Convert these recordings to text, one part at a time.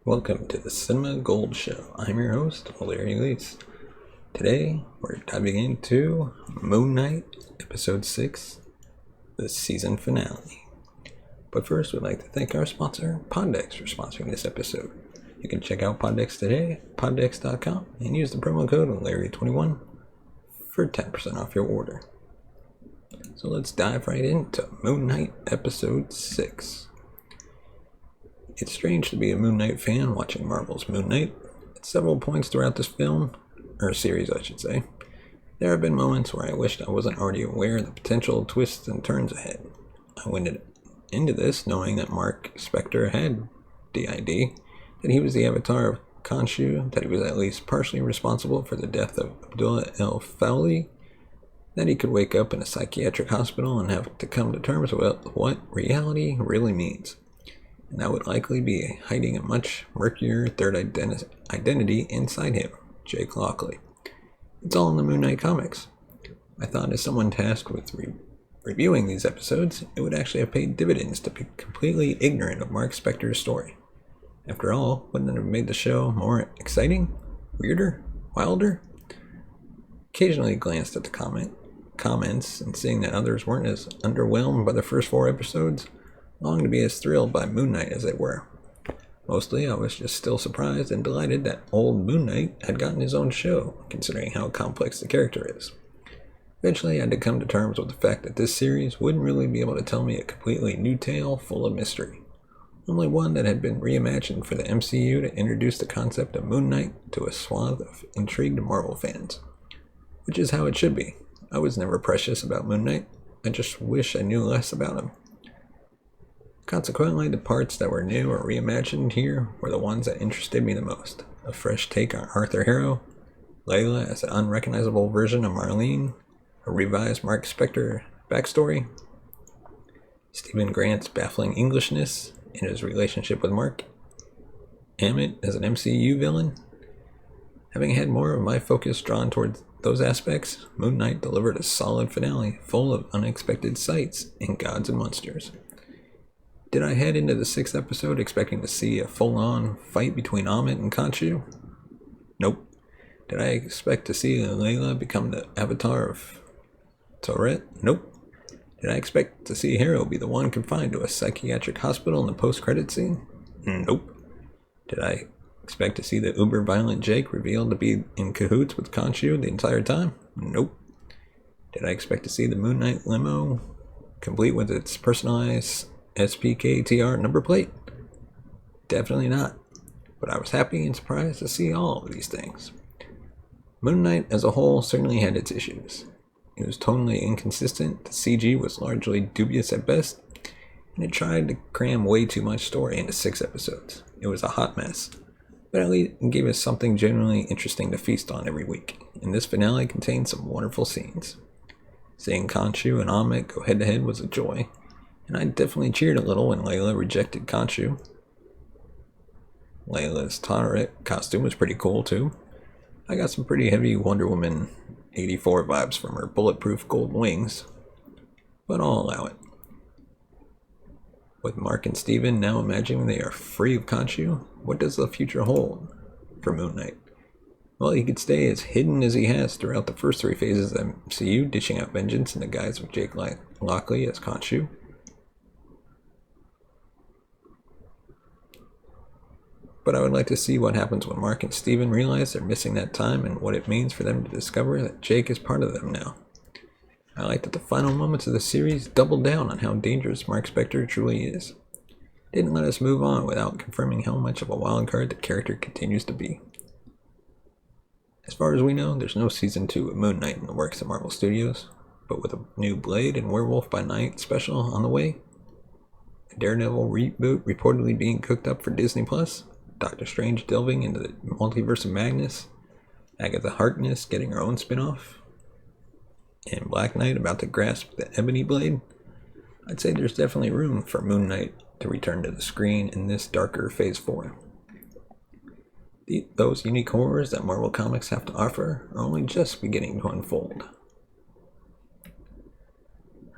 Welcome to the Cinema Gold Show. I'm your host, Larry Leese. Today, we're diving into Moon Knight, Episode 6, the season finale. But first, we'd like to thank our sponsor, Poddex, for sponsoring this episode. You can check out Poddex today at poddex.com and use the promo code Larry21 for 10% off your order. So let's dive right into Moon Knight Episode 6. It's strange to be a Moon Knight fan watching Marvel's Moon Knight. At several points throughout this film, or series I should say, there have been moments where I wished I wasn't already aware of the potential twists and turns ahead. I went into this knowing that Marc Spector had DID, that he was the avatar of Khonshu, that he was at least partially responsible for the death of Abdullah El-Fawli, that he could wake up in a psychiatric hospital and have to come to terms with what reality really means. And that would likely be hiding a much murkier third identity inside him, Jake Lockley. It's all in the Moon Knight comics. I thought as someone tasked with reviewing these episodes, it would actually have paid dividends to be completely ignorant of Marc Spector's story. After all, wouldn't it have made the show more exciting, weirder, wilder? Occasionally glanced at the comments and seeing that others weren't as underwhelmed by the first 4 episodes, longed to be as thrilled by Moon Knight as they were. Mostly, I was just still surprised and delighted that old Moon Knight had gotten his own show, considering how complex the character is. Eventually, I had to come to terms with the fact that this series wouldn't really be able to tell me a completely new tale full of mystery. Only one that had been reimagined for the MCU to introduce the concept of Moon Knight to a swath of intrigued Marvel fans. Which is how it should be. I was never precious about Moon Knight. I just wish I knew less about him. Consequently, the parts that were new or reimagined here were the ones that interested me the most. A fresh take on Arthur Harrow, Layla as an unrecognizable version of Marlene, a revised Marc Spector backstory, Stephen Grant's baffling Englishness in his relationship with Mark, Emmett as an MCU villain. Having had more of my focus drawn towards those aspects, Moon Knight delivered a solid finale full of unexpected sights and gods and monsters. Did I head into the 6th episode expecting to see a full-on fight between Amit and Khonshu? Nope. Did I expect to see Layla become the avatar of Tourette? Nope. Did I expect to see Harrow be the one confined to a psychiatric hospital in the post-credit scene? Nope. Did I expect to see the uber-violent Jake revealed to be in cahoots with Khonshu the entire time? Nope. Did I expect to see the Moon Knight limo complete with its personalized SPKTR number plate? Definitely not. But I was happy and surprised to see all of these things. Moon Knight as a whole certainly had its issues. It was tonally inconsistent, the CG was largely dubious at best, and it tried to cram way too much story into 6 episodes. It was a hot mess. But at least it gave us something genuinely interesting to feast on every week, and this finale contained some wonderful scenes. Seeing Khonshu and Amit go head to head was a joy, and I definitely cheered a little when Layla rejected Khonshu. Layla's Tourette costume was pretty cool too. I got some pretty heavy Wonder Woman 84 vibes from her bulletproof gold wings, but I'll allow it. With Mark and Steven now imagining they are free of Khonshu, what does the future hold for Moon Knight? Well, he could stay as hidden as he has throughout the first 3 phases of the MCU, dishing out vengeance in the guise of Jake Lockley as Khonshu. But I would like to see what happens when Mark and Steven realize they're missing that time and what it means for them to discover that Jake is part of them now. I like that the final moments of the series doubled down on how dangerous Marc Spector truly is. Didn't let us move on without confirming how much of a wild card the character continues to be. As far as we know, there's no season 2 of Moon Knight in the works at Marvel Studios, but with a new Blade and Werewolf by Night special on the way, a Daredevil reboot reportedly being cooked up for Disney+, Doctor Strange delving into the multiverse of madness, Agatha Harkness getting her own spin-off, and Black Knight about to grasp the Ebony Blade, I'd say there's definitely room for Moon Knight to return to the screen in this darker Phase 4. Those unique horrors that Marvel Comics have to offer are only just beginning to unfold.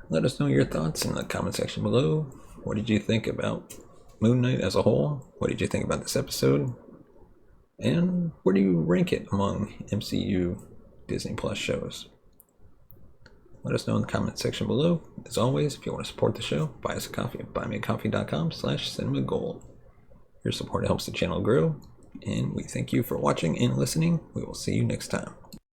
Let us know your thoughts in the comment section below. What did you think about Moon Knight as a whole? What did you think about this episode? And where do you rank it among MCU Disney Plus shows? Let us know in the comment section below. As always, if you want to support the show, buy us a coffee at buymeacoffee.com/cinemagold. Your support helps the channel grow, and we thank you for watching and listening. We will see you next time.